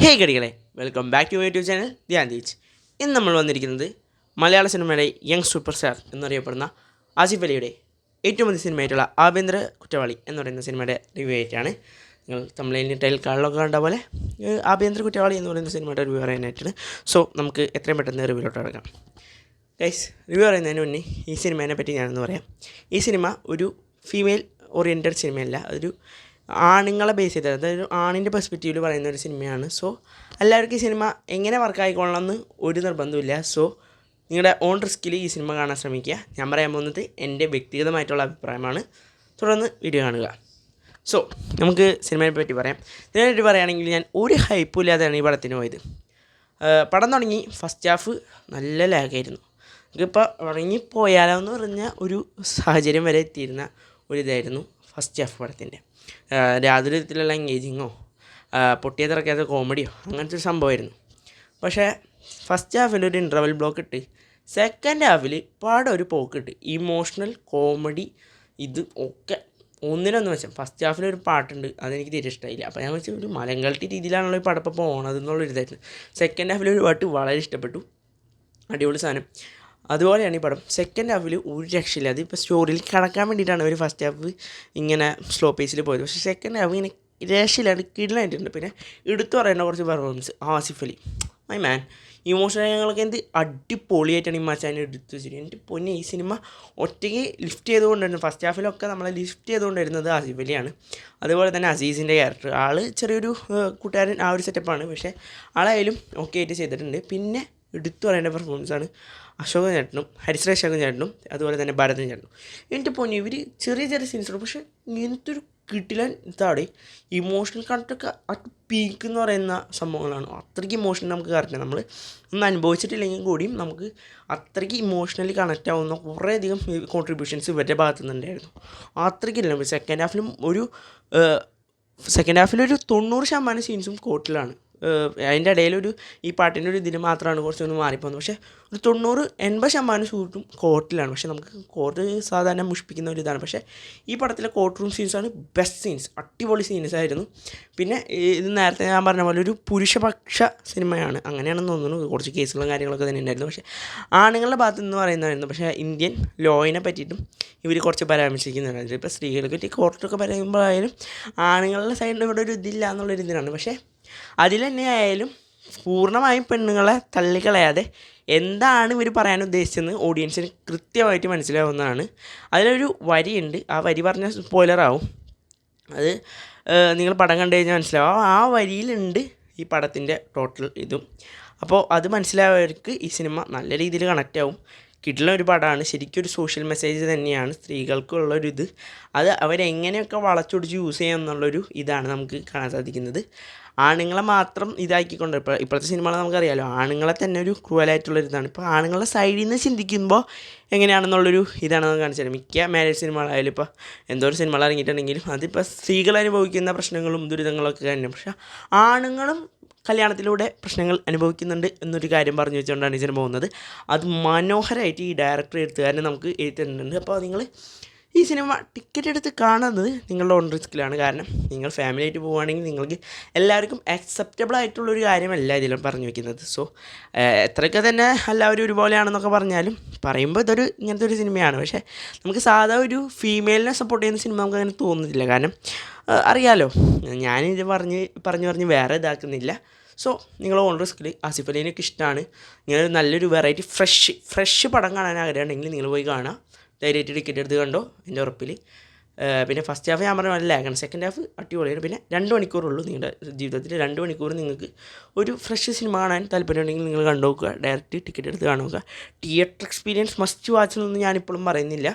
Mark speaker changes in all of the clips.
Speaker 1: ഹേ ഗടികളെ, welcome back to YouTube channel ധ്യാൻ ദീച്ച്. ഇന്ന് നമ്മൾ വന്നിരിക്കുന്നത് മലയാള സിനിമയുടെ യങ് സൂപ്പർ സ്റ്റാർ എന്നറിയപ്പെടുന്ന ആസിഫ് അലിയുടെ ഏറ്റവും വലിയ സിനിമയായിട്ടുള്ള ആഭ്യന്തര കുറ്റവാളി എന്ന് പറയുന്ന സിനിമയുടെ റിവ്യൂ ആയിട്ടാണ്. നിങ്ങൾ തമിഴിൽ ടൈൽ കാളിലൊക്കെ കണ്ട പോലെ ആഭ്യന്തര കുറ്റവാളി എന്ന് പറയുന്ന സിനിമയുടെ റിവ്യൂ പറയാനായിട്ടാണ്. സോ നമുക്ക് എത്രയും പെട്ടെന്ന് റിവ്യൂലോട്ട് കിടക്കാം. ഗൈസ്, റിവ്യൂ പറയുന്നതിന് മുന്നേ ഈ സിനിമേനെ പറ്റി ഞാനൊന്ന് പറയാം. ഈ സിനിമ ഒരു ഫീമെയിൽ ഓറിയൻറ്റഡ് സിനിമയല്ല, അതൊരു ആണുങ്ങളെ ബേസ് ചെയ്തത്, അതായത് ആണിൻ്റെ പെർസ്പെക്റ്റീവിൽ പറയുന്ന ഒരു സിനിമയാണ്. സോ എല്ലാവർക്കും ഈ സിനിമ എങ്ങനെ വർക്കായിക്കൊള്ളണമെന്ന് ഒരു നിർബന്ധമില്ല. സോ നിങ്ങളുടെ ഓൺ റിസ്കിൽ ഈ സിനിമ കാണാൻ ശ്രമിക്കുക. ഞാൻ പറയാൻ പോകുന്നത് എൻ്റെ വ്യക്തിഗതമായിട്ടുള്ള അഭിപ്രായമാണ്. തുടർന്ന് വീഡിയോ കാണുക. സോ നമുക്ക് സിനിമയെ പറ്റി പറയാം. ഇതിനെപ്പറ്റി പറയുകയാണെങ്കിൽ ഞാൻ ഒരു ഹൈപ്പും ഇല്ലാതെയാണ് ഈ പടത്തിന് പോയത്. പടം തുടങ്ങി ഫസ്റ്റ് ഹാഫ് നല്ല ലാഗായിരുന്നു. നമുക്കിപ്പോൾ ഉറങ്ങിപ്പോയാലോ എന്ന് പറഞ്ഞ ഒരു സാഹചര്യം വരെ എത്തിയിരുന്ന ഒരിതായിരുന്നു ഫസ്റ്റ് ഹാഫ് പടത്തിൻ്റെ. യാതൊരു വിധത്തിലുള്ള എൻഗേജിങ്ങോ പൊട്ടിയ തിറക്കാത്ത കോമഡിയോ അങ്ങനത്തെ ഒരു സംഭവമായിരുന്നു. പക്ഷേ ഫസ്റ്റ് ഹാഫിൽ ഒരു ഇൻ്റർവൽ ബ്ലോക്ക് ഇട്ട് സെക്കൻഡ് ഹാഫിൽ പാടെ ഒരു പോക്കിട്ട് ഇമോഷണൽ കോമഡി ഇത് ഒക്കെ ഒന്നിനൊന്ന് വെച്ചാൽ ഫസ്റ്റ് ഹാഫിലൊരു പാട്ടുണ്ട്, അതെനിക്ക് തീരെ ഇഷ്ടമായില്ല. അപ്പോൾ ഞാൻ വെച്ചാൽ ഒരു മലങ്കൾട്ടി രീതിയിലാണല്ലോ ഈ പടപ്പം പോകണത് എന്നുള്ളൊരിതായിരുന്നു. സെക്കൻഡ് ഹാഫിലൊരു പാട്ട് വളരെ ഇഷ്ടപ്പെട്ടു, അടിപൊളി സാധനം. അതുപോലെയാണ് ഈ പടം. സെക്കൻഡ് ഹാഫിൽ ഒരു രക്ഷയില്ല. അത് ഇപ്പോൾ സ്റ്റോറിയിൽ കടക്കാൻ വേണ്ടിയിട്ടാണ് ഒരു ഫസ്റ്റ് ഹാഫ് ഇങ്ങനെ സ്ലോ പേസിൽ പോയത്. പക്ഷേ സെക്കൻഡ് ഹാഫ് ഇങ്ങനെ രക്ഷയില്ലാണ്ട് കിടലായിട്ടുണ്ട്. പിന്നെ എടുത്തു പറയേണ്ട കുറച്ച് performance. Asif Ali my man, emotional ഞങ്ങളൊക്കെ എന്ത് അടിപൊളിയായിട്ടാണ് ഈ മച്ചാൻ എടുത്തു വെച്ചിട്ട്. എൻ്റെ പൊന്നെ, ഈ സിനിമ ഒറ്റയ്ക്ക് ലിഫ്റ്റ് ചെയ്തുകൊണ്ടിരുന്നു. ഫസ്റ്റ് ഹാഫിലൊക്കെ നമ്മളെ ലിഫ്റ്റ് ചെയ്തുകൊണ്ടിരുന്നത് ആസിഫ് അലിയാണ്. അതുപോലെ തന്നെ അസീസിൻ്റെ ക്യാരക്ടർ, ആൾ ചെറിയൊരു കൂട്ടുകാരൻ, ആ ഒരു സെറ്റപ്പാണ്. പക്ഷേ ആളായാലും ഓക്കെ ആയിട്ട് ചെയ്തിട്ടുണ്ട്. പിന്നെ എടുത്തു പറയേണ്ട പെർഫോമൻസാണ് അശോകൻ ചേട്ടനും ഹരിശ്രേഷ് അശോകൻ ചേട്ടനും അതുപോലെ തന്നെ ഭരതൻ ചേട്ടനും. എൻ്റെ പൊന്നി, ഇവർ ചെറിയ ചെറിയ സീൻസുണ്ട്, പക്ഷേ ഇങ്ങനത്തെ ഒരു കിട്ടിലാൻ ഇതാടെ ഇമോഷണൽ കണക്റ്റൊക്കെ അത് പീക്ക് എന്ന് പറയുന്ന സംഭവങ്ങളാണ്. അത്രയ്ക്ക് ഇമോഷണൽ നമുക്ക് കറക്റ്റ്, നമ്മൾ ഒന്നും അനുഭവിച്ചിട്ടില്ലെങ്കിൽ കൂടിയും നമുക്ക് അത്രയ്ക്ക് ഇമോഷണലി കണക്റ്റ് ആവുന്ന കുറേയധികം കോൺട്രിബ്യൂഷൻസ് ഇവരുടെ ഭാഗത്തു നിന്നുണ്ടായിരുന്നു. അത്രയ്ക്കില്ല. സെക്കൻഡ് ഹാഫിലൊരു 90% സീൻസും കോട്ടിലാണ്. അതിൻ്റെ ഇടയിലൊരു ഈ പാട്ടിൻ്റെ ഒരു ഇതിൽ മാത്രമാണ് കുറച്ചൊന്ന് മാറിപ്പോകുന്നത്. പക്ഷേ ഒരു 90-80% ഷൂട്ടും കോർട്ടിലാണ്. പക്ഷേ നമുക്ക് കോർട്ട് സാധാരണ മുഷിപ്പിക്കുന്ന ഒരു ഇതാണ്. പക്ഷേ ഈ പടത്തിലെ കോർട്ട് റൂം സീൻസാണ് ബെസ്റ്റ് സീൻസ്, അടിപൊളി സീൻസ് ആയിരുന്നു. പിന്നെ ഇത് നേരത്തെ ഞാൻ പറഞ്ഞ പോലെ ഒരു പുരുഷപക്ഷ സിനിമയാണ്, അങ്ങനെയാണെന്ന് തോന്നുന്നു. കുറച്ച് കേസുകളും കാര്യങ്ങളൊക്കെ തന്നെ ഉണ്ടായിരുന്നു. പക്ഷേ ആണുങ്ങളുടെ ഭാഗത്ത് നിന്ന് പറയുന്നതായിരുന്നു. പക്ഷേ ഇന്ത്യൻ ലോയിനെ പറ്റിയിട്ടും ഇവർ കുറച്ച് പരാമർശിക്കുന്നുണ്ടായിരുന്നു. ഇപ്പോൾ സ്ത്രീകൾക്ക് പറ്റി കോർട്ടൊക്കെ പറയുമ്പോഴായാലും ആണുങ്ങളുടെ സൈഡിൽ ഇവിടെ ഒരു ഇതില്ല എന്നുള്ളൊരു ഇതിനാണ്. പക്ഷേ അതിൽ തന്നെ ആയാലും പൂർണ്ണമായും പെണ്ണുങ്ങളെ തള്ളിക്കളയാതെ എന്താണ് ഇവർ പറയാൻ ഉദ്ദേശിച്ചതെന്ന് ഓഡിയൻസിന് കൃത്യമായിട്ട് മനസ്സിലാവുന്നതാണ്. അതിലൊരു വരിയുണ്ട്, ആ വരി പറഞ്ഞ സ്പോയിലറാവും. അത് നിങ്ങൾ പടം കണ്ടു കഴിഞ്ഞാൽ മനസ്സിലാവും. ആ വരിയിലുണ്ട് ഈ പടത്തിൻ്റെ ടോട്ടൽ ഇതും. അപ്പോൾ അത് മനസ്സിലായവർക്ക് ഈ സിനിമ നല്ല രീതിയിൽ കണക്റ്റ് ആവും. കിട്ടുന്ന ഒരു പടമാണ്, ശരിക്കും ഒരു സോഷ്യൽ മെസ്സേജ് തന്നെയാണ് സ്ത്രീകൾക്കുള്ളൊരിത്. അത് അവരെങ്ങനെയൊക്കെ വളച്ചൊടിച്ച് യൂസ് ചെയ്യാം എന്നുള്ളൊരു ഇതാണ് നമുക്ക് കാണാൻ സാധിക്കുന്നത്. ആണുങ്ങളെ മാത്രം ഇതാക്കിക്കൊണ്ട് ഇപ്പോഴത്തെ സിനിമകൾ നമുക്കറിയാമല്ലോ, ആണുങ്ങളെ തന്നെ ഒരു ക്രൂവലായിട്ടുള്ളൊരിതാണ്. ഇപ്പോൾ ആണുങ്ങളുടെ സൈഡിൽ നിന്ന് ചിന്തിക്കുമ്പോൾ എങ്ങനെയാണെന്നുള്ളൊരു ഇതാണ് നമുക്ക് കാണിച്ചത്. മിക്ക മാരേജ് സിനിമകളായാലും ഇപ്പോൾ എന്തോ ഒരു സിനിമകൾ ഇറങ്ങിയിട്ടുണ്ടെങ്കിലും അതിപ്പോൾ സ്ത്രീകൾ അനുഭവിക്കുന്ന പ്രശ്നങ്ങളും ദുരിതങ്ങളൊക്കെ തന്നെ. പക്ഷേ ആണുങ്ങളും കല്യാണത്തിലൂടെ പ്രശ്നങ്ങൾ അനുഭവിക്കുന്നുണ്ട് എന്നൊരു കാര്യം പറഞ്ഞു വെച്ചുകൊണ്ടാണ് ഈ സിനിമ പോകുന്നത്. അത് മനോഹരമായിട്ട് ഈ ഡയറക്ടർ എഴുത്തുകാരനെ നമുക്ക് എഴുതി. അപ്പോൾ നിങ്ങൾ ഈ സിനിമ ടിക്കറ്റ് എടുത്ത് കാണുന്നത് നിങ്ങളുടെ ഓൺ റിസ്കിലാണ്. കാരണം നിങ്ങൾ ഫാമിലി ആയിട്ട് പോവുകയാണെങ്കിൽ നിങ്ങൾക്ക് എല്ലാവർക്കും അക്സെപ്റ്റബിൾ ആയിട്ടുള്ളൊരു കാര്യമല്ല ഇതിലും പറഞ്ഞു വയ്ക്കുന്നത്. സോ എത്രയൊക്കെ തന്നെ എല്ലാവരും ഒരുപോലെയാണെന്നൊക്കെ പറഞ്ഞാലും പറയുമ്പോൾ ഇതൊരു ഇങ്ങനത്തെ ഒരു സിനിമയാണ്. പക്ഷേ നമുക്ക് സാധാ ഒരു ഫീമെയിലിനെ സപ്പോർട്ട് ചെയ്യുന്ന സിനിമ നമുക്ക് അങ്ങനെ തോന്നുന്നില്ല. കാരണം അറിയാലോ, ഞാനിത് പറഞ്ഞ് വേറെ ഇതാക്കുന്നില്ല. സോ നിങ്ങൾ ഓൺ റിസ്കിൽ ആസിഫ് അലീനൊക്കെ ഇഷ്ടമാണ്, ഇങ്ങനെ നല്ലൊരു വെറൈറ്റി ഫ്രഷ് പടം കാണാൻ ആഗ്രഹമുണ്ടെങ്കിൽ നിങ്ങൾ പോയി കാണാം. ധൈര്യമായിട്ട് ടിക്കറ്റ് എടുത്ത് കണ്ടോ, എൻ്റെ ഉറപ്പിൽ. പിന്നെ ഫസ്റ്റ് ഹാഫ് ഞാൻ പറഞ്ഞ നല്ല ലാഗാണ്, സെക്കൻഡ് ഹാഫ് അടിപൊളിയാണ്. പിന്നെ 2 മണിക്കൂറുള്ളൂ നിങ്ങളുടെ ജീവിതത്തിൽ. 2 മണിക്കൂർ നിങ്ങൾക്ക് ഒരു ഫ്രഷ് സിനിമ കാണാൻ താല്പര്യമുണ്ടെങ്കിൽ നിങ്ങൾ കണ്ടു നോക്കുക, ഡയറക്റ്റ് ടിക്കറ്റ് എടുത്ത് കാണുക. തിയേറ്റർ എക്സ്പീരിയൻസ് മസ്റ്റ് വാച്ച് എന്നൊന്നും ഞാനിപ്പോഴും പറയുന്നില്ല.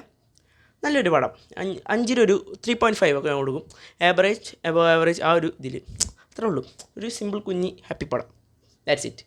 Speaker 1: നല്ലൊരു പടം. 5-ൽ 3.5 ഒക്കെ ഞാൻ കൊടുക്കും. ആവറേജ് ആ ഒരു ഇതിൽ. അത്രേ ഉള്ളൂ. ഒരു സിമ്പിൾ കുഞ്ഞി ഹാപ്പി പടം. That's it.